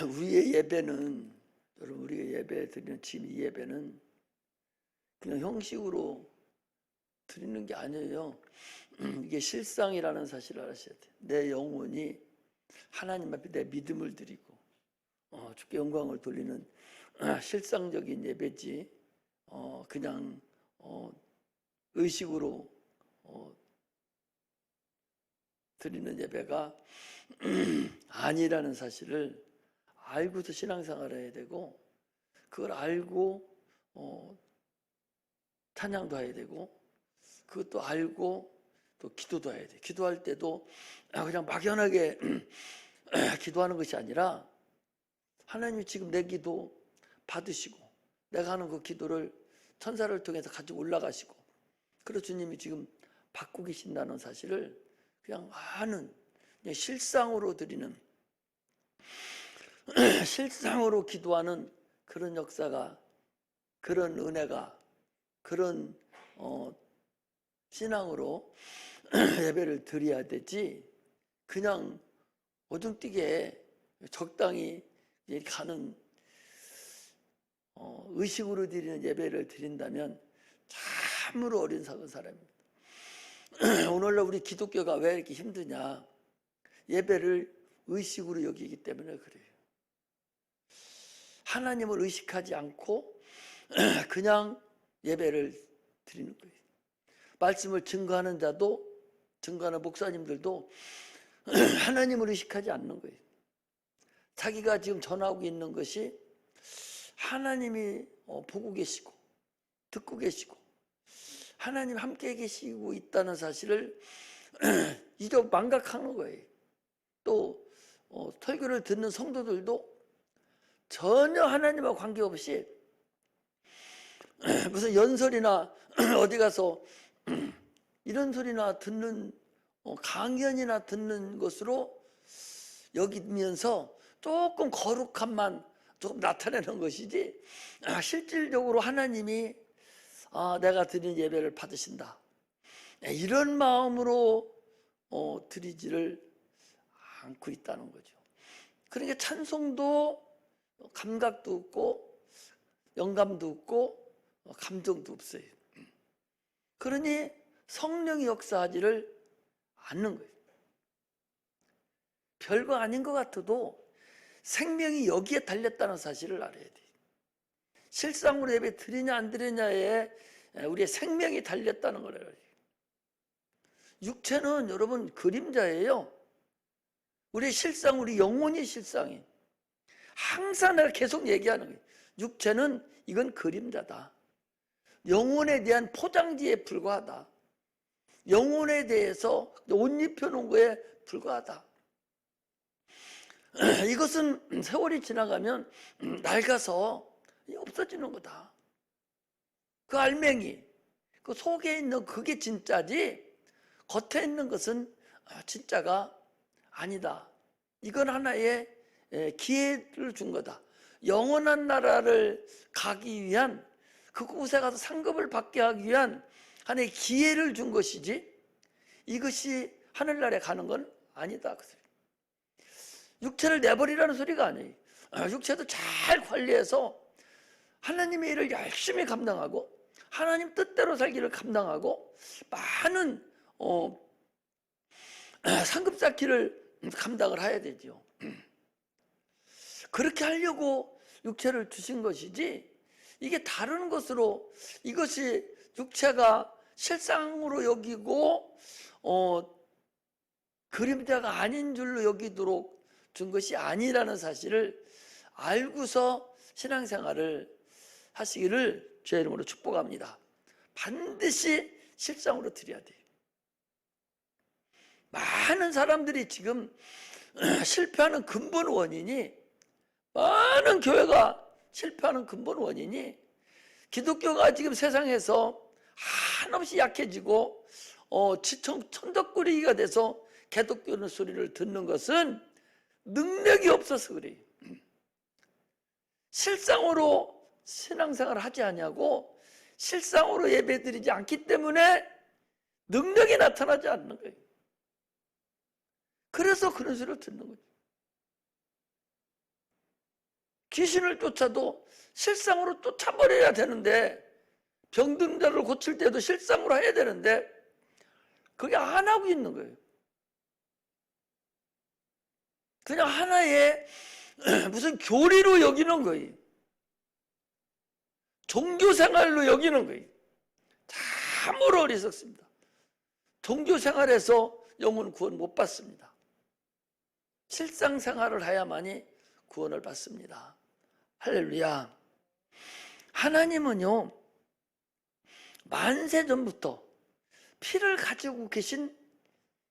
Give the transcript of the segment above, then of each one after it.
우리의 예배는, 여러분, 우리가 예배 드리는 지금 이 예배는 그냥 형식으로 드리는 게 아니에요. 이게 실상이라는 사실을 아셔야 돼요. 내 영혼이 하나님 앞에 내 믿음을 드리고 주께 영광을 돌리는 실상적인 예배지, 그냥 의식으로 드리는 예배가 아니라는 사실을 알고서 신앙생활을 해야 되고, 그걸 알고 찬양도 해야 되고, 그것도 알고 또 기도도 해야 돼. 기도할 때도 그냥 막연하게 기도하는 것이 아니라 하나님이 지금 내 기도 받으시고 내가 하는 그 기도를 천사를 통해서 가지고 올라가시고, 그래서 주님이 지금 받고 계신다는 사실을 그냥 아는, 그냥 실상으로 드리는, 실상으로 기도하는 그런 역사가, 그런 은혜가, 그런 신앙으로 예배를 드려야 되지, 그냥 어중뛰게 적당히 가는 의식으로 드리는 예배를 드린다면 참으로 어리석은 사람입니다. 오늘날 우리 기독교가 왜 이렇게 힘드냐? 예배를 의식으로 여기기 때문에 그래요. 하나님을 의식하지 않고 그냥 예배를 드리는 거예요. 말씀을 증거하는 자도, 증거하는 목사님들도 하나님을 의식하지 않는 거예요. 자기가 지금 전하고 있는 것이 하나님이 보고 계시고 듣고 계시고 하나님 함께 계시고 있다는 사실을 잊어 망각하는 거예요. 또 설교를 듣는 성도들도 전혀 하나님과 관계없이 무슨 연설이나 어디 가서 이런 소리나 듣는, 강연이나 듣는 것으로 여기면서 조금 거룩함만 조금 나타내는 것이지, 실질적으로 하나님이 내가 드린 예배를 받으신다, 이런 마음으로 드리지를 않고 있다는 거죠. 그러니까 찬송도 감각도 없고 영감도 없고 감정도 없어요. 그러니 성령이 역사하지를 않는 거예요. 별거 아닌 것 같아도 생명이 여기에 달렸다는 사실을 알아야 돼요. 실상으로 예배 드리냐 안 드리냐에 우리의 생명이 달렸다는 걸 알아야 돼요. 육체는 여러분 그림자예요. 우리 실상, 우리 영혼이 실상이에요. 항상 내가 계속 얘기하는 거예요. 육체는 이건 그림자다. 영혼에 대한 포장지에 불과하다. 영혼에 대해서 옷 입혀놓은 거에 불과하다. 이것은 세월이 지나가면 낡아서 없어지는 거다. 그 알맹이, 그 속에 있는 그게 진짜지 겉에 있는 것은 진짜가 아니다. 이건 하나의 기회를 준 거다. 영원한 나라를 가기 위한, 그곳에 가서 상급을 받게 하기 위한 하나의 기회를 준 것이지 이것이 하늘나라에 가는 건 아니다. 육체를 내버리라는 소리가 아니에요. 육체도 잘 관리해서 하나님의 일을 열심히 감당하고 하나님 뜻대로 살기를 감당하고 많은 상급 쌓기를 감당을 해야 되죠. 그렇게 하려고 육체를 주신 것이지, 이게 다른 것으로, 이것이 육체가 실상으로 여기고 그림자가 아닌 줄로 여기도록 준 것이 아니라는 사실을 알고서 신앙생활을 하시기를 주의 이름으로 축복합니다. 반드시 실상으로 드려야 돼요. 많은 사람들이 지금 실패하는 근본 원인이, 많은 교회가 실패하는 근본 원인이, 기독교가 지금 세상에서 한없이 약해지고 천덕꾸리기가 돼서 개독교는 소리를 듣는 것은 능력이 없어서 그래요. 실상으로 신앙생활을 하지 않냐고, 실상으로 예배드리지 않기 때문에 능력이 나타나지 않는 거예요. 그래서 그런 소리를 듣는 거죠. 귀신을 쫓아도 실상으로 쫓아버려야 되는데, 병든 자를 고칠 때도 실상으로 해야 되는데 그게 안 하고 있는 거예요. 그냥 하나의 무슨 교리로 여기는 거예요. 종교생활로 여기는 거예요. 참으로 어리석습니다. 종교생활에서 영혼 구원 못 받습니다. 실상생활을 해야만이 구원을 받습니다. 할렐루야. 하나님은요, 만세 전부터 피를 가지고 계신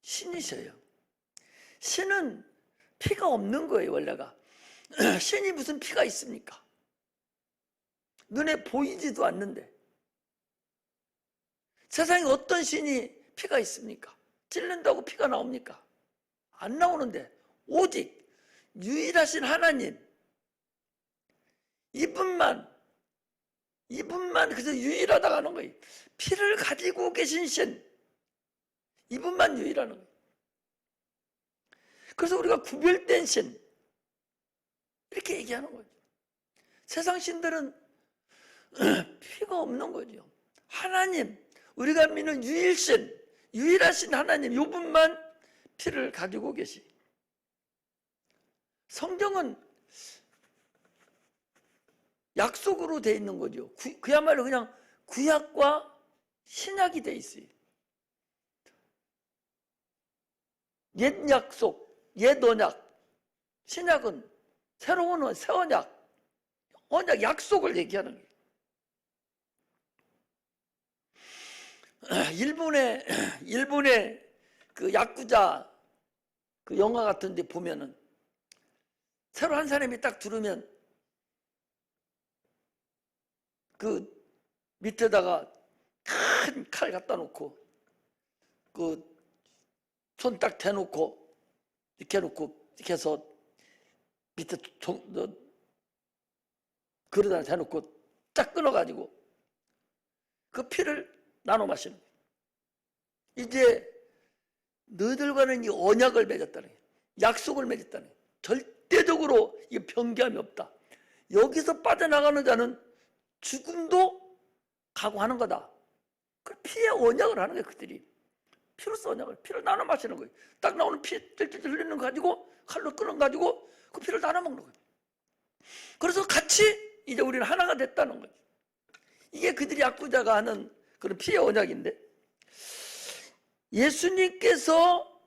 신이셔요. 신은 피가 없는 거예요, 원래가. 신이 무슨 피가 있습니까? 눈에 보이지도 않는데. 세상에 어떤 신이 피가 있습니까? 찔른다고 피가 나옵니까? 안 나오는데, 오직 유일하신 하나님, 이분만 그저 유일하다고 하는 거예요. 피를 가지고 계신 신, 이분만 유일하는 거예요. 그래서 우리가 구별된 신, 이렇게 얘기하는 거죠. 세상 신들은 피가 없는 거죠. 하나님, 우리가 믿는 유일신, 유일하신 하나님, 이분만 피를 가지고 계시. 성경은 약속으로 돼 있는 거죠. 그야말로 그냥 구약과 신약이 돼 있어요. 옛 약속, 옛 언약, 신약은 새로운 새 언약, 약속을 얘기하는 거예요. 일본의 그 야쿠자 그 영화 같은 데 보면은 새로 한 사람이 딱 들으면 그 밑에다가 큰 칼 갖다 놓고 그 손 딱 대놓고 이렇게 해놓고 이렇게 해서 밑에 그릇 하나 대놓고 딱 끊어가지고 그 피를 나눠 마시는 거예요. 이제 너희들과는 이 언약을 맺었다는 거예요. 약속을 맺었다는 거예요. 절대적으로 이 변개함이 없다. 여기서 빠져나가는 자는 죽음도 각오하는 거다. 그 피의 언약을 하는 거예요. 그들이 피로써 언약을, 피를 나눠 마시는 거예요. 딱 나오는 피 찔찔 흘리는 거 가지고 칼로 끊어가지고 그 피를 나눠 먹는 거예요. 그래서 같이 이제 우리는 하나가 됐다는 거죠. 이게 그들이 약구자가 하는 그런 피의 언약인데, 예수님께서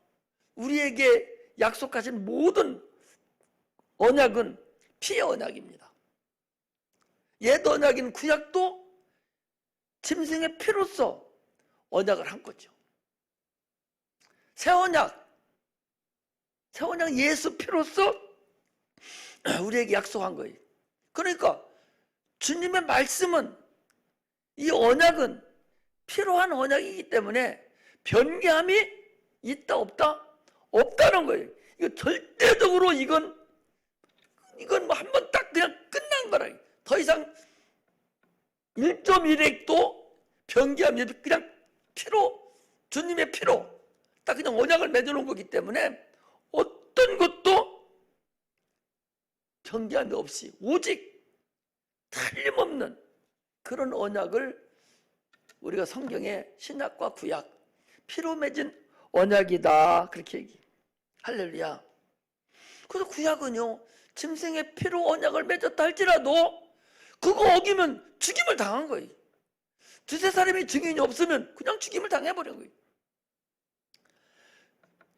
우리에게 약속하신 모든 언약은 피의 언약입니다. 옛 언약인 구약도 짐승의 피로써 언약을 한 거죠. 새 언약 예수 피로써 우리에게 약속한 거예요. 그러니까 주님의 말씀은, 이 언약은 필요한 언약이기 때문에 변개함이 있다 없다? 없다는 거예요. 이거 절대적으로 이건 뭐 한 번 딱 그냥 끝난 거라. 더 이상 1.1핵도 변개함이 그냥 주님의 피로 딱 그냥 언약을 맺어놓은 거기 때문에 어떤 것도 변개함이 없이 오직 틀림없는 그런 언약을 우리가 성경에 신약과 구약, 피로 맺은 언약이다, 그렇게 얘기해요. 할렐루야. 그래서 구약은요, 짐승의 피로 언약을 맺었다 할지라도 그거 어기면 죽임을 당한 거예요. 두세 사람이 증인이 없으면 그냥 죽임을 당해버린 거예요.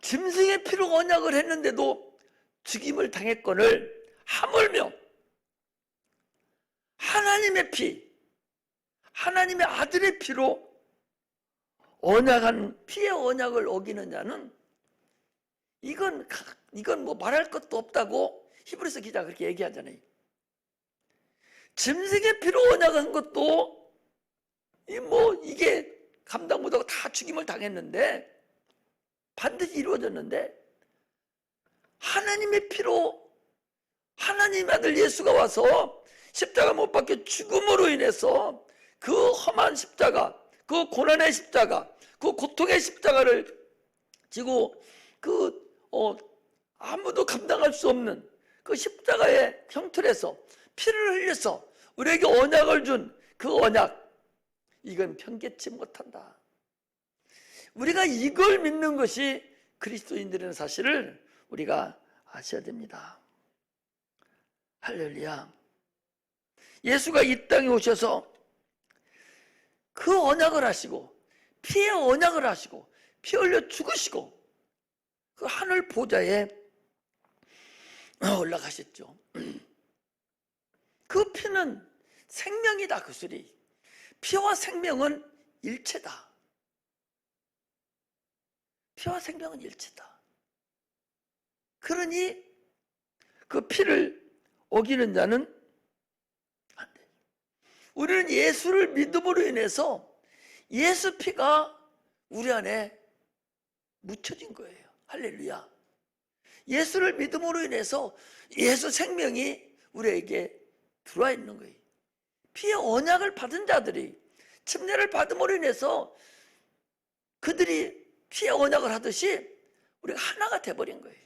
짐승의 피로 언약을 했는데도 죽임을 당했거늘 하물며 하나님의 피, 하나님의 아들의 피로 언약한 피의 언약을 어기는 자는 이건 뭐 말할 것도 없다고 히브리서 기자가 그렇게 얘기하잖아요. 짐승의 피로 언약한 것도 이게 감당 못하고 다 죽임을 당했는데, 반드시 이루어졌는데, 하나님의 피로 하나님의 아들 예수가 와서 십자가 못 박혀 죽음으로 인해서 그 험한 십자가, 그 고난의 십자가, 그 고통의 십자가를 지고 아무도 감당할 수 없는 그 십자가의 형틀에서 피를 흘려서 우리에게 언약을 준 그 언약, 이건 편개치 못한다. 우리가 이걸 믿는 것이 그리스도인들이라는 사실을 우리가 아셔야 됩니다. 할렐루야. 예수가 이 땅에 오셔서 그 언약을 하시고 피의 언약을 하시고 피 흘려 죽으시고 그 하늘 보좌에 올라가셨죠. 그 피는 생명이다. 그 소리. 피와 생명은 일체다. 피와 생명은 일체다. 그러니 그 피를 어기는 자는 안 돼. 우리는 예수를 믿음으로 인해서 예수 피가 우리 안에 묻혀진 거예요. 할렐루야. 예수를 믿음으로 인해서 예수 생명이 우리에게 들어와 있는 거예요. 피의 언약을 받은 자들이 침례를 받음으로 인해서 그들이 피의 언약을 하듯이 우리가 하나가 돼버린 거예요.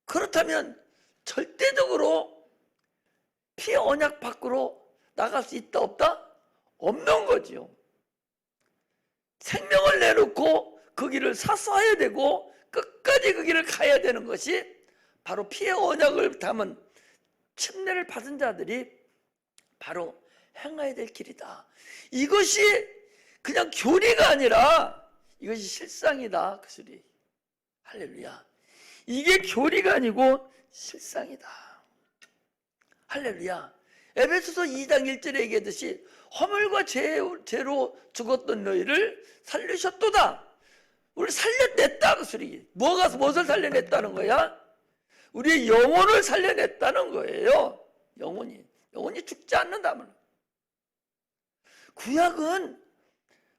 그렇다면 절대적으로 피의 언약 밖으로 나갈 수 있다 없다? 없는 거지요. 생명을 내놓고 그 길을 사수해야 되고 끝까지 그 길을 가야 되는 것이 바로 피의 언약을 담은 침례를 받은 자들이 바로 행해야 될 길이다. 이것이 그냥 교리가 아니라 이것이 실상이다. 그 소리. 할렐루야. 이게 교리가 아니고 실상이다. 할렐루야. 에베소서 2장 1절에 얘기하듯이 허물과 죄로 죽었던 너희를 살리셨도다. 우리 살려냈다. 그 소리. 무엇을 살려냈다는 거야? 우리의 영혼을 살려냈다는 거예요. 영혼이 죽지 않는다면. 구약은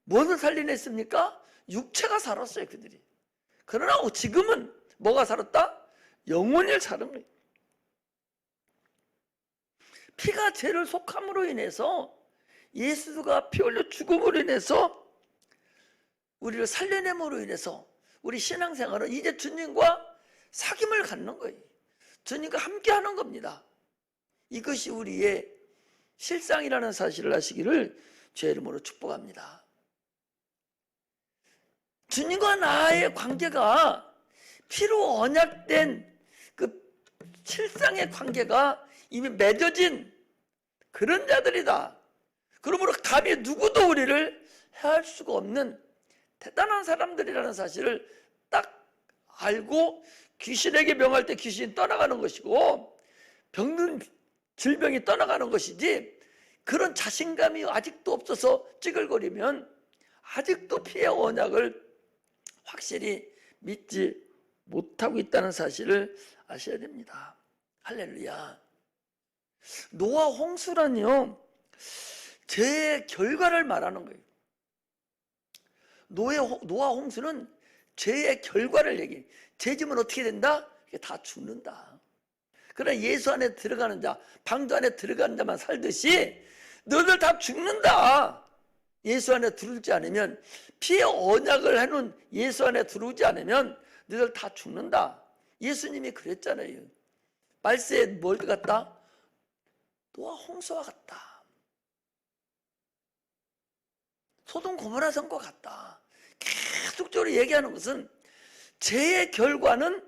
무엇을 살려냈습니까? 육체가 살았어요, 그들이. 그러나 지금은 뭐가 살았다? 영혼을 사는 거예요. 피가 죄를 속함으로 인해서 예수가 피 흘려 죽음으로 인해서 우리를 살려냄으로 인해서 우리 신앙생활은 이제 주님과 사귐을 갖는 거예요. 주님과 함께 하는 겁니다. 이것이 우리의 실상이라는 사실을 아시기를 주의 이름으로 축복합니다. 주님과 나의 관계가 피로 언약된 그 실상의 관계가 이미 맺어진 그런 자들이다. 그러므로 감히 누구도 우리를 해할 수가 없는 대단한 사람들이라는 사실을 딱 알고 귀신에게 명할 때 귀신이 떠나가는 것이고 병든 질병이 떠나가는 것이지, 그런 자신감이 아직도 없어서 찌글거리면 아직도 피의 언약을 확실히 믿지 못하고 있다는 사실을 아셔야 됩니다. 할렐루야. 노아 홍수란요, 죄의 결과를 말하는 거예요. 노아 홍수는 죄의 결과를 얘기해요. 죄 지면 어떻게 된다? 다 죽는다. 그러나 예수 안에 들어가는 자, 방주 안에 들어가는 자만 살듯이 너희들 다 죽는다. 예수 안에 들어오지 않으면, 피의 언약을 해놓은 예수 안에 들어오지 않으면 너희들 다 죽는다. 예수님이 그랬잖아요. 말세에 뭘 같다? 노아 홍수와 같다. 소돔 고모라 성과 같다. 계속적으로 얘기하는 것은 죄의 결과는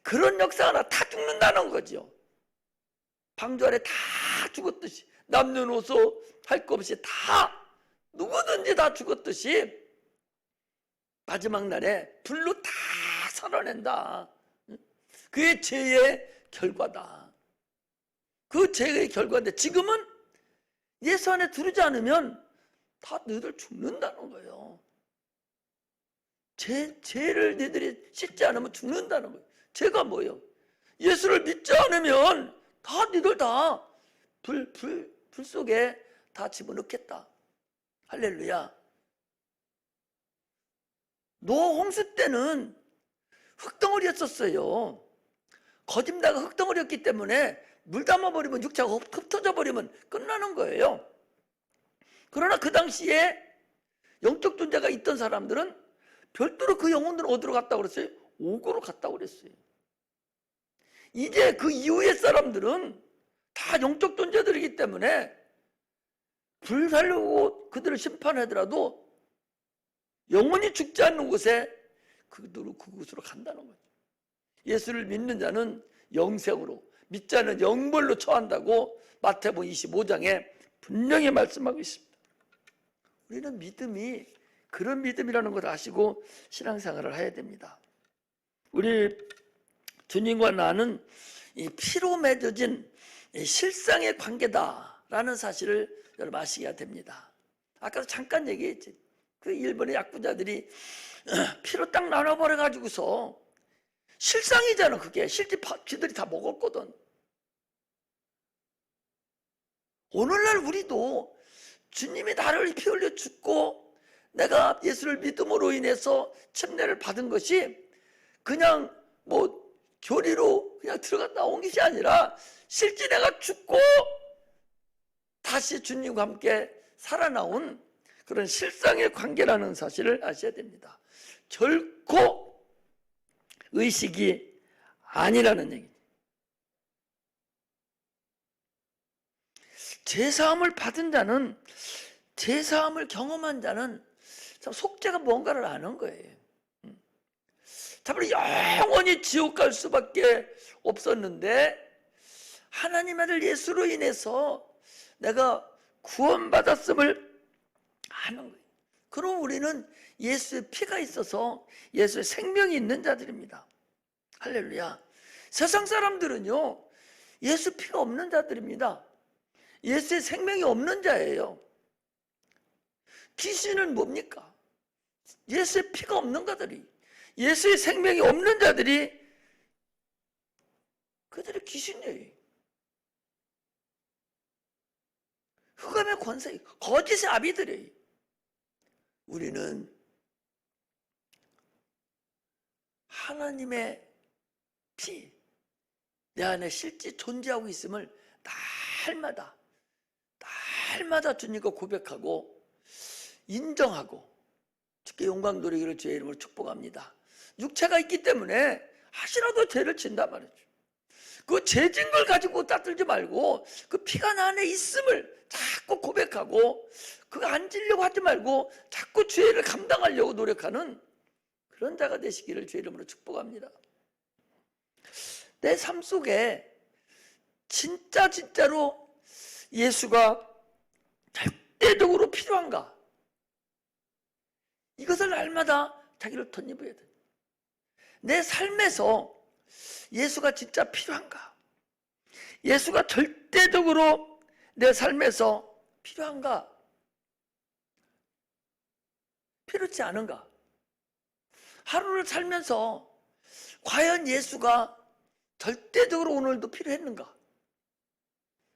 그런 역사 하나 다 죽는다는 거죠. 방주 안에 다 죽었듯이, 남녀노소 할 것 없이 다, 누구든지 다 죽었듯이 마지막 날에 불로 다 살아낸다. 그게 죄의 결과다. 그 죄의 결과인데 지금은 예수 안에 들어오지 않으면 다 너희들 죽는다는 거예요. 죄를 너희들이 씻지 않으면 죽는다는 거예요. 죄가 뭐예요? 예수를 믿지 않으면 다 너희들 다 불 속에 다 집어넣겠다. 할렐루야. 노아 홍수 때는 흙덩어리였었어요. 거짓다가 흙덩어리였기 때문에 물 담아버리면, 육체가 흩어져 버리면 끝나는 거예요. 그러나 그 당시에 영적 존재가 있던 사람들은 별도로 그 영혼들은 어디로 갔다고 그랬어요? 옥으로 갔다고 그랬어요. 이제 그 이후의 사람들은 다 영적 존재들이기 때문에 불살르고 그들을 심판하더라도 영원히 죽지 않는 곳에 그들은 그곳으로 간다는 거죠. 예수를 믿는 자는 영생으로, 믿지 않는 영벌로 처한다고 마태복음 25장에 분명히 말씀하고 있습니다. 우리는 믿음이 그런 믿음이라는 걸 아시고 신앙생활을 해야 됩니다. 우리 주님과 나는 이 피로 맺어진 실상의 관계다라는 사실을 여러분 아시게 됩니다. 아까도 잠깐 얘기했지. 그 일본의 약부자들이 피로 딱 나눠버려 가지고서 실상이잖아. 그게 실제 쥐들이 다 먹었거든. 오늘날 우리도 주님이 나를 피 흘려 죽고 내가 예수를 믿음으로 인해서 침례를 받은 것이 그냥 뭐 교리로 그냥 들어갔다 나온 것이 아니라 실제 내가 죽고 다시 주님과 함께 살아나온 그런 실상의 관계라는 사실을 아셔야 됩니다. 결코 의식이 아니라는 얘기입니다. 제사함을 받은 자는, 제사함을 경험한 자는 참 속죄가 뭔가를 아는 거예요. 참으로 영원히 지옥 갈 수밖에 없었는데 하나님 아들 예수로 인해서 내가 구원받았음을 아는 거예요. 그럼 우리는 예수의 피가 있어서 예수의 생명이 있는 자들입니다. 할렐루야. 세상 사람들은요, 예수 피가 없는 자들입니다. 예수의 생명이 없는 자예요. 귀신은 뭡니까? 예수의 피가 없는 자들이, 예수의 생명이 없는 자들이 그들이 귀신이에요. 흑암의 권세, 거짓의 아비들이에요. 우리는 하나님의 피, 내 안에 실제 존재하고 있음을 날마다 주님과 고백하고 인정하고 주께 영광 돌리기를 주의 이름으로 축복합니다. 육체가 있기 때문에 하시라도 죄를 진단 말이죠. 그 죄진 걸 가지고 따들지 말고 그 피가 나 안에 있음을 자꾸 고백하고 그거 안 지려고 하지 말고 자꾸 죄를 감당하려고 노력하는 그런 자가 되시기를 주의 이름으로 축복합니다. 내 삶 속에 진짜로 예수가 절대적으로 필요한가? 이것을 날마다 자기를 덧입어야 돼. 내 삶에서 예수가 진짜 필요한가? 예수가 절대적으로 내 삶에서 필요한가? 필요치 않은가? 하루를 살면서 과연 예수가 절대적으로 오늘도 필요했는가?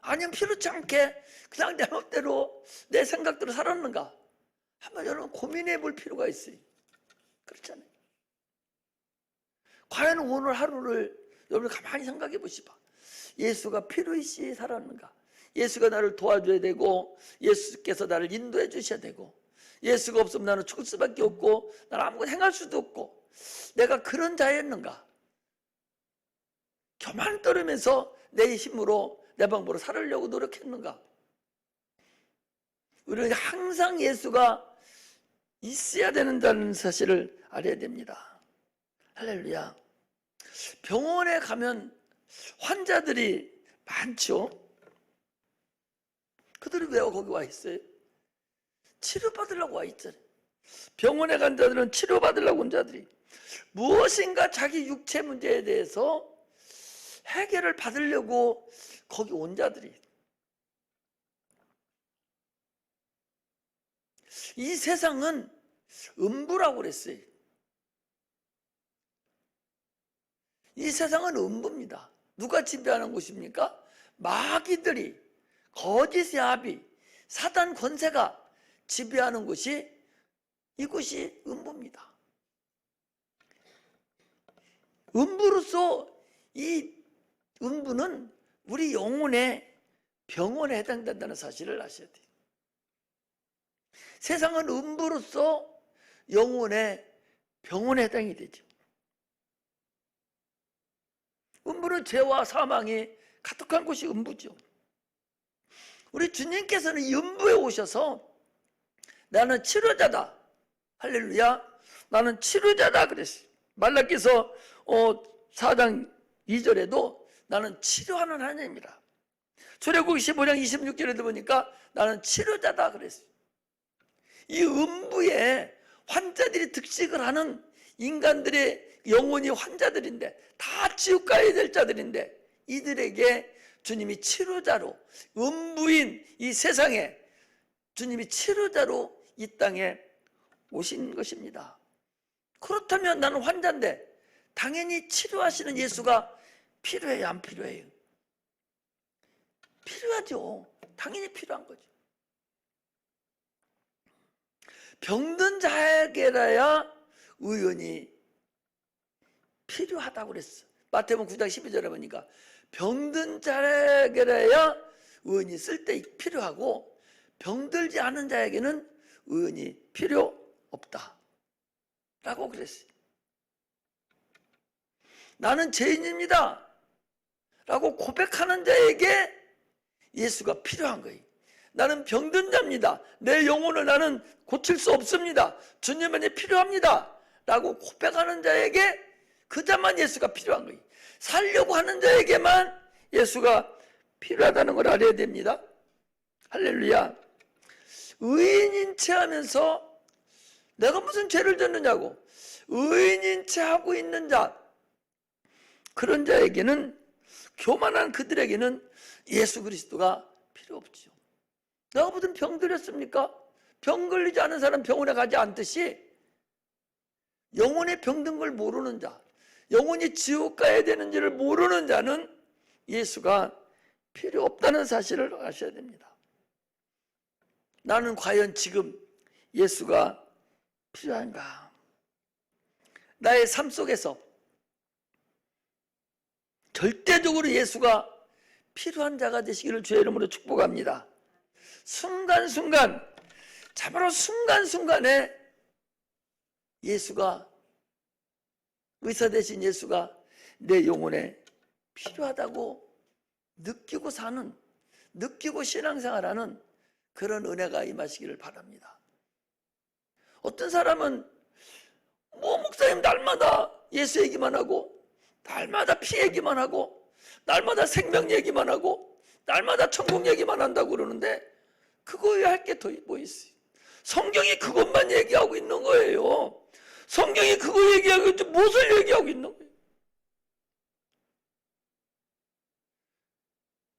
아니면 필요치 않게 그냥 내 맘대로 내 생각대로 살았는가? 한번 여러분 고민해 볼 필요가 있어요. 그렇잖아요. 과연 오늘 하루를 여러분 가만히 생각해 보시봐. 예수가 필요시 살았는가? 예수가 나를 도와줘야 되고 예수께서 나를 인도해 주셔야 되고 예수가 없으면 나는 죽을 수밖에 없고 나는 아무것도 행할 수도 없고 내가 그런 자였는가? 교만 떨으면서 내 힘으로 내 방법으로 살으려고 노력했는가? 우리는 항상 예수가 있어야 된다는 사실을 알아야 됩니다. 할렐루야. 병원에 가면 환자들이 많죠. 그들이 왜 거기 와 있어요? 치료받으려고 와 있잖아요. 병원에 간 자들은 치료받으려고 온 자들이 무엇인가 자기 육체 문제에 대해서 해결을 받으려고 거기 온 자들이, 이 세상은 음부라고 그랬어요. 이 세상은 음부입니다. 누가 지배하는 곳입니까? 마귀들이, 거짓의 아비, 사단 권세가 지배하는 곳이, 이곳이 음부입니다. 음부로서 이 음부는 우리 영혼의 병원에 해당된다는 사실을 아셔야 돼요. 세상은 음부로서 영혼의 병원에 해당이 되죠. 그러므로 죄와 사망이 가득한 곳이 음부죠. 우리 주님께서는 이 음부에 오셔서 나는 치료자다, 할렐루야, 나는 치료자다 그랬어요. 말라기서 4장 2절에도 나는 치료하는 하나님이라. 출애굽기 15장 26절에도 보니까 나는 치료자다 그랬어요. 이 음부에 환자들이 득식을 하는 인간들의 영혼이 환자들인데, 다 지옥 가야 될 자들인데, 이들에게 주님이 치료자로, 음부인 이 세상에 주님이 치료자로 이 땅에 오신 것입니다. 그렇다면 나는 환자인데 당연히 치료하시는 예수가 필요해요, 안 필요해요? 필요하죠. 당연히 필요한 거죠. 병든 자에게라야 의원이 필요하다고 그랬어. 마태복음 9장 12절에 보니까 병든 자에게라야 의원이 쓸 때 필요하고 병들지 않은 자에게는 의원이 필요 없다 라고 그랬어요. 나는 죄인입니다 라고 고백하는 자에게 예수가 필요한 거예요. 나는 병든 자입니다, 내 영혼을 나는 고칠 수 없습니다, 주님만이 필요합니다 라고 고백하는 자에게, 그 자만 예수가 필요한 거예요. 살려고 하는 자에게만 예수가 필요하다는 걸 알아야 됩니다. 할렐루야. 의인인 체 하면서 내가 무슨 죄를 졌느냐고 의인인 체 하고 있는 자, 그런 자에게는, 교만한 그들에게는 예수 그리스도가 필요 없죠. 내가 무슨 병 들였습니까? 병 걸리지 않은 사람 병원에 가지 않듯이 영혼의 병든 걸 모르는 자, 영혼이 지옥 가야 되는지를 모르는 자는 예수가 필요 없다는 사실을 아셔야 됩니다. 나는 과연 지금 예수가 필요한가? 나의 삶 속에서 절대적으로 예수가 필요한 자가 되시기를 주의 이름으로 축복합니다. 순간순간, 참으로 순간순간에 예수가, 의사 되신 예수가 내 영혼에 필요하다고 느끼고 사는, 느끼고 신앙생활하는 그런 은혜가 임하시기를 바랍니다. 어떤 사람은 목사님 날마다 예수 얘기만 하고, 날마다 피 얘기만 하고, 날마다 생명 얘기만 하고, 날마다 천국 얘기만 한다고 그러는데 그거에 할 게 더 뭐 있어요? 성경이 그것만 얘기하고 있는 거예요. 성경이 그거 얘기하고 있지 무엇을 얘기하고 있는 거예요?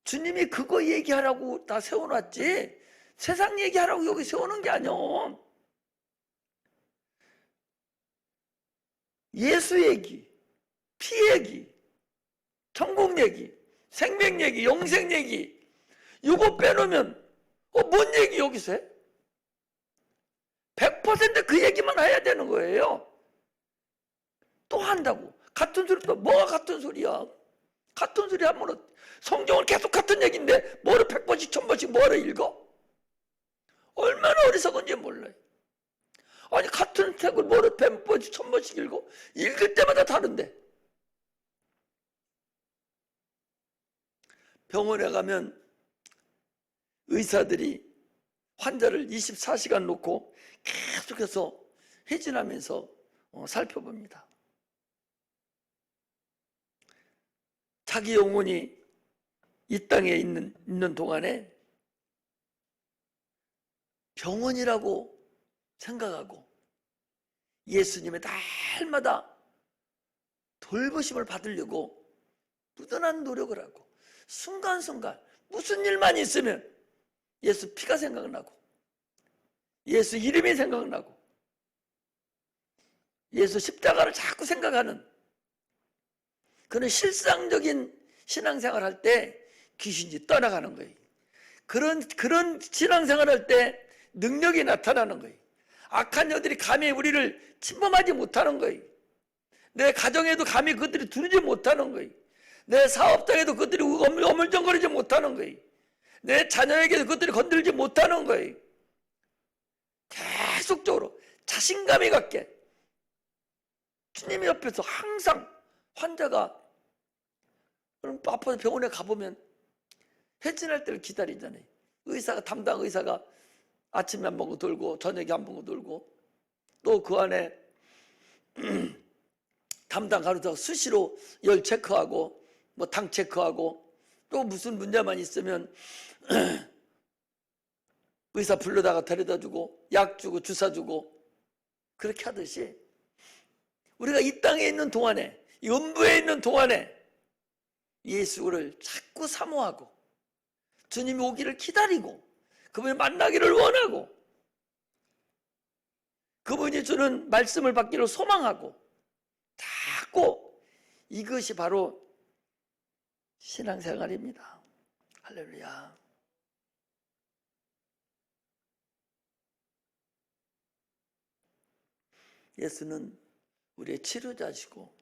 주님이 그거 얘기하라고 다 세워놨지 세상 얘기하라고 여기 세우는 게 아니야. 예수 얘기, 피 얘기, 천국 얘기, 생명 얘기, 영생 얘기, 이거 빼놓으면 뭔 얘기 여기서 해? 100% 얘기만 해야 되는 거예요. 또 한다고. 같은 소리, 또 뭐가 같은 소리야? 같은 소리 하면 성경을 계속 같은 얘기인데 뭐를 100번씩 1000번씩 뭐를 읽어? 얼마나 어리석은지 몰라요. 아니 같은 책을 뭐를 100번씩 1000번씩 읽어? 읽을 때마다 다른데. 병원에 가면 의사들이 환자를 24시간 놓고 계속해서 회진하면서 살펴봅니다. 자기 영혼이 이 땅에 있는 동안에 병원이라고 생각하고 예수님의 날마다 돌보심을 받으려고 무던한 노력을 하고 순간순간 무슨 일만 있으면 예수 피가 생각나고 예수 이름이 생각나고 예수 십자가를 자꾸 생각하는 그런 실상적인 신앙생활 할 때 귀신이 떠나가는 거예요. 그런 신앙생활 할 때 능력이 나타나는 거예요. 악한 여들이 감히 우리를 침범하지 못하는 거예요. 내 가정에도 감히 그들이 들지 못하는 거예요. 내 사업장에도 그들이 어물쩡거리지 못하는 거예요. 내 자녀에게도 그들이 건들지 못하는 거예요. 계속적으로 자신감이 갖게 주님 옆에서 항상 환자가 그럼 또 아파서 병원에 가보면 회진할 때를 기다리잖아요. 담당 의사가 아침에 한 번 돌고 저녁에 한 번 돌고, 또 그 안에 담당 간호사가 수시로 열 체크하고 뭐 당 체크하고, 또 무슨 문제만 있으면 의사 불러다가 데려다 주고 약 주고 주사 주고, 그렇게 하듯이 우리가 이 땅에 있는 동안에, 이 음부에 있는 동안에 예수를 자꾸 사모하고 주님이 오기를 기다리고 그분을 만나기를 원하고 그분이 주는 말씀을 받기를 소망하고, 자꾸 이것이 바로 신앙생활입니다. 할렐루야. 예수는 우리의 치료자시고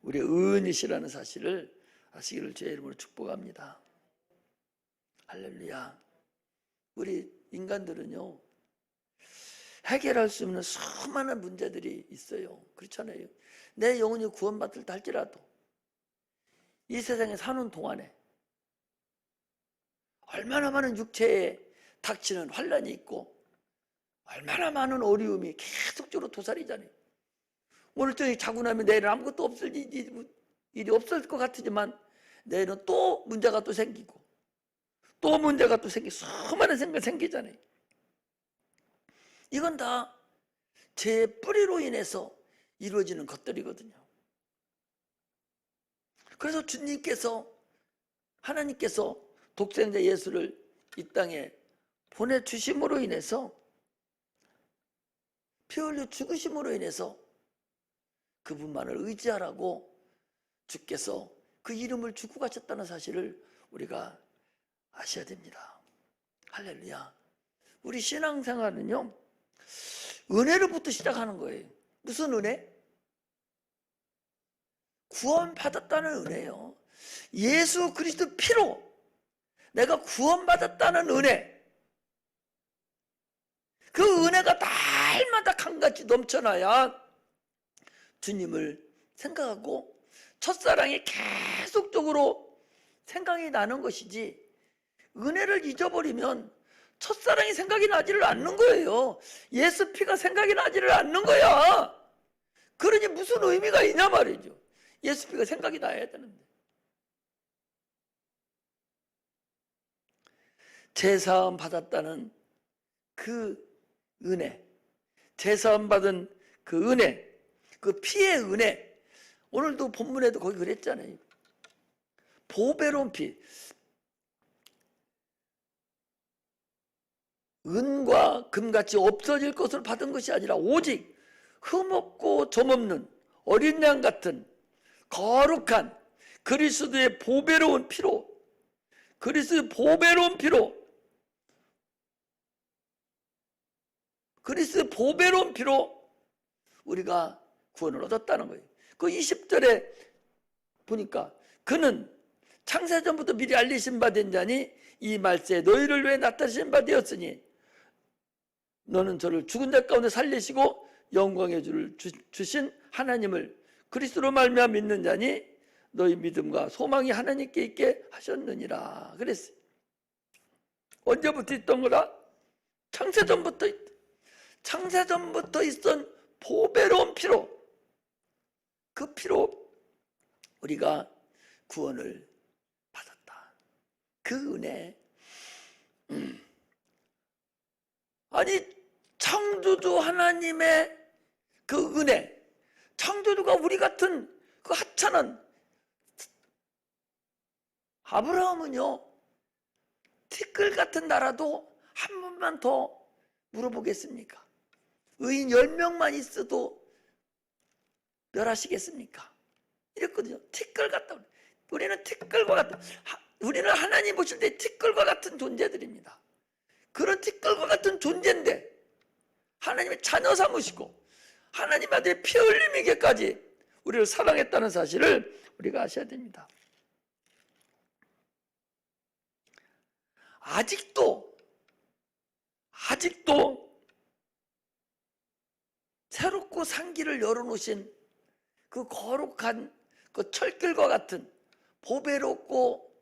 우리의 의인이시라는 사실을 아시기를 주의 이름으로 축복합니다. 할렐루야. 우리 인간들은요, 해결할 수 없는 수많은 문제들이 있어요. 그렇잖아요. 내 영혼이 구원받을 할지라도 이 세상에 사는 동안에 얼마나 많은 육체에 닥치는 환난이 있고 얼마나 많은 어려움이 계속적으로 도사리잖아요. 오늘 저녁에 자고 나면 내일은 아무것도 없을 일이 없을 것 같지만 내일은 또 문제가 또 생기고 또 문제가 또 생기고 수많은 생각이 생기잖아요. 이건 다 죄의 뿌리로 인해서 이루어지는 것들이거든요. 그래서 주님께서, 하나님께서 독생자 예수를 이 땅에 보내주심으로 인해서, 피 흘려 죽으심으로 인해서 그분만을 의지하라고 주께서 그 이름을 주고 가셨다는 사실을 우리가 아셔야 됩니다. 할렐루야. 우리 신앙생활은요, 은혜로부터 시작하는 거예요. 무슨 은혜? 구원받았다는 은혜요. 예수 그리스도 피로 내가 구원받았다는 은혜. 그 은혜가 날마다 강같이 넘쳐나야 주님을 생각하고 첫사랑이 계속적으로 생각이 나는 것이지, 은혜를 잊어버리면 첫사랑이 생각이 나지를 않는 거예요. 예수 피가 생각이 나지를 않는 거야. 그러니 무슨 의미가 있냐 말이죠. 예수 피가 생각이 나야 되는데. 제사함 받았다는 그 은혜, 제사함 받은 그 은혜, 그 피의 은혜, 오늘도 본문에도 거기 그랬잖아요. 보배로운 피, 은과 금같이 없어질 것을 받은 것이 아니라 오직 흠없고 점없는 어린 양 같은 거룩한 그리스도의 보배로운 피로, 그리스도의 보배로운 피로, 그리스도의 보배로운 피로 우리가 구원을 얻었다는 거예요. 그 20절에 보니까 그는 창세전부터 미리 알리신 바 된 자니 이 말세에 너희를 위해 나타내신 바 되었으니 너는 저를 죽은 자 가운데 살리시고 영광의 주를 주신 하나님을 그리스도로 말미암아 믿는 자니 너희 믿음과 소망이 하나님께 있게 하셨느니라 그랬어요. 언제부터 있던 거라? 창세전부터 있다. 창세전부터 있던 보배로운 피로, 그 피로 우리가 구원을 받았다. 그 은혜. 아니, 창조주 하나님의 그 은혜, 창조주가 우리 같은 그 하찮은 아브라함은요, 티끌 같은 나라도 한 번만 더 물어보겠습니까? 의인 10명만 있어도 멸하시겠습니까? 이랬거든요. 티끌 같다. 우리는 티끌과 같은, 우리는 하나님 보실 때 티끌과 같은 존재들입니다. 그런 티끌과 같은 존재인데 하나님의 자녀 삼으시고 하나님 아들의 피 흘림에게까지 우리를 사랑했다는 사실을 우리가 아셔야 됩니다. 아직도 새롭고 상기를 열어놓으신 그 거룩한 그 철길과 같은 보배롭고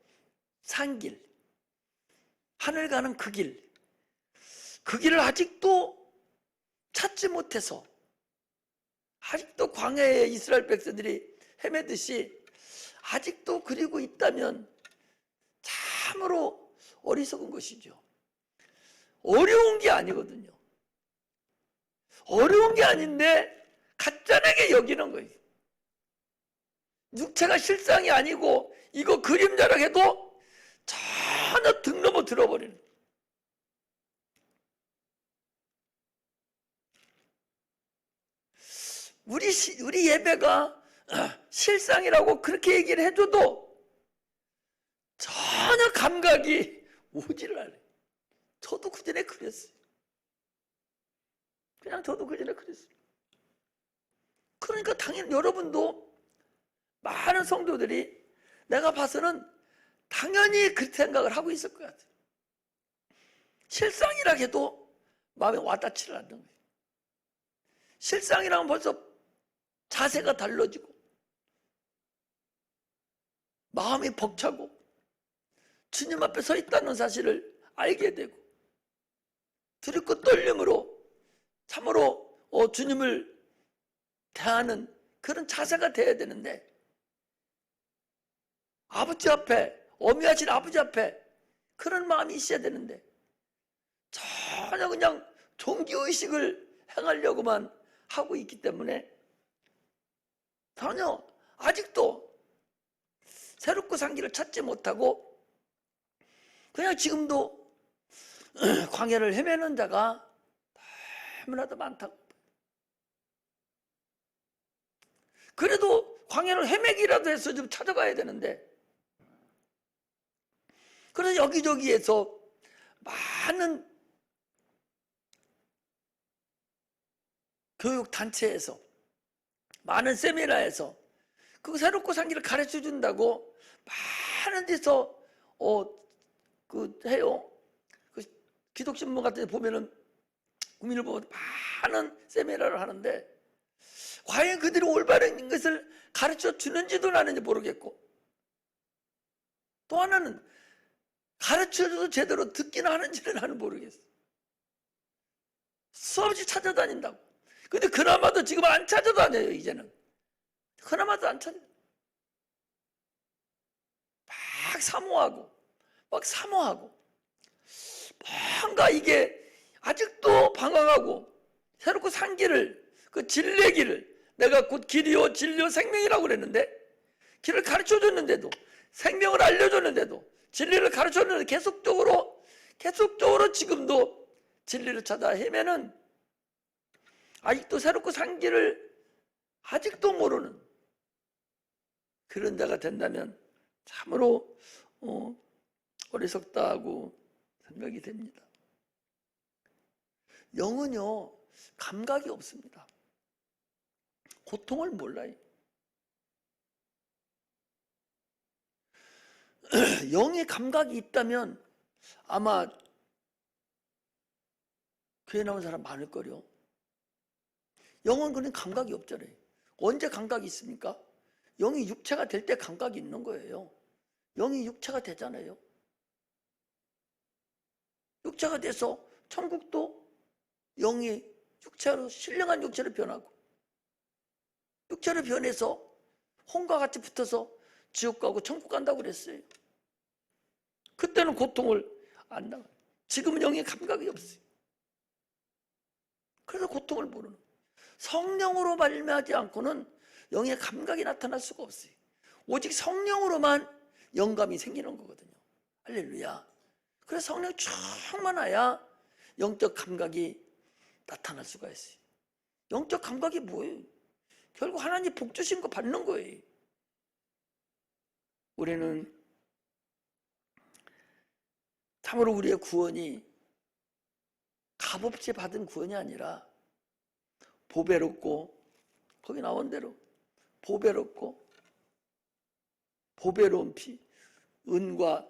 산 길, 하늘 가는 그 길, 그 길을 아직도 찾지 못해서 아직도 광야에 이스라엘 백성들이 헤매듯이 아직도 그리고 있다면 참으로 어리석은 것이죠. 어려운 게 아니거든요. 어려운 게 아닌데 가짜나게 여기는 거예요. 육체가 실상이 아니고 이거 그림자라 해도 전혀 등 넘어 들어버리는 거예요. 우리 예배가 실상이라고 그렇게 얘기를 해줘도 전혀 감각이 오지를 않아요. 저도 그전에 그랬어요. 그냥 저도 그전에 그랬어요. 그러니까 당연히 여러분도 많은 성도들이 내가 봐서는 당연히 그 생각을 하고 있을 것 같아요. 실상이라 해도 마음에 와닿지를 않는 거예요. 실상이라면 벌써 자세가 달라지고 마음이 벅차고 주님 앞에 서 있다는 사실을 알게 되고 두렵고 떨림으로 참으로 주님을 대하는 그런 자세가 돼야 되는데, 아버지 앞에, 어미하신 아버지 앞에 그런 마음이 있어야 되는데 전혀 그냥 종교의식을 행하려고만 하고 있기 때문에 전혀 아직도 새롭고 산 길을 찾지 못하고 그냥 지금도 광야를 헤매는 자가 너무나도 많다고. 그래도 광야를 헤매기라도 해서 좀 찾아가야 되는데, 그래서 여기저기에서 많은 교육단체에서 많은 세미나에서 그 새롭고 산 길을 가르쳐 준다고 많은 데서 해요. 그 기독신문 같은 데 보면은 국민을 보면 많은 세미나를 하는데 과연 그들이 올바른 것을 가르쳐 주는지도 나는 모르겠고, 또 하나는 가르쳐줘도 제대로 듣기는 하는지는 나는 모르겠어. 수없이 찾아다닌다고. 근데 그나마도 지금 안 찾아다녀요. 이제는 그나마도 안 찾아. 막 사모하고 막 사모하고 뭔가 이게 아직도 방황하고 새롭고 산 길을, 그 진리의 길을, 내가 곧 길이요 진리요 생명이라고 그랬는데 길을 가르쳐줬는데도, 생명을 알려줬는데도, 진리를 가르쳐줬는데 계속적으로 지금도 진리를 찾아 헤매는, 아직도 새롭고 산 길을 아직도 모르는 그런 자가 된다면 참으로 어리석다고 생각이 됩니다. 영은요 감각이 없습니다. 고통을 몰라요. 영의 감각이 있다면 아마 교회 나온 사람 많을 거요. 영은 그런 감각이 없잖아요. 언제 감각이 있습니까? 영이 육체가 될 때 감각이 있는 거예요. 영이 육체가 되잖아요. 육체가 돼서 천국도 영이 육체로, 신령한 육체로 변하고, 육체로 변해서 혼과 같이 붙어서 지옥 가고 천국 간다고 그랬어요. 그때는 고통을 안 나가요. 지금은 영의 감각이 없어요. 그래서 고통을 모르는 거예요. 성령으로 말미암지 않고는 영의 감각이 나타날 수가 없어요. 오직 성령으로만 영감이 생기는 거거든요. 할렐루야. 그래서 성령 충만해야 영적 감각이 나타날 수가 있어요. 영적 감각이 뭐예요? 결국 하나님 복 주신 거 받는 거예요. 우리는 참으로 우리의 구원이 값없이 받은 구원이 아니라 보배롭고, 거기 나온 대로 보배롭고 보배로운 피, 은과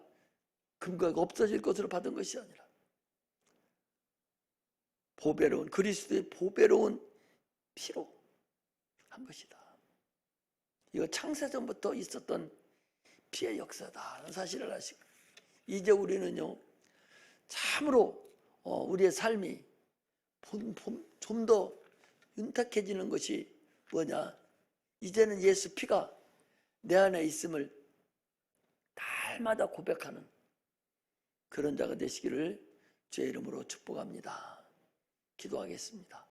금과 없어질 것으로 받은 것이 아니라 보배로운, 그리스도의 보배로운 피로 한 것이다. 이거 창세전부터 있었던 피의 역사다라는 사실을 아시고, 이제 우리는요 참으로 우리의 삶이 좀 더 윤택해지는 것이 뭐냐, 이제는 예수 피가 내 안에 있음을 날마다 고백하는 그런 자가 되시기를 주의 이름으로 축복합니다. 기도하겠습니다.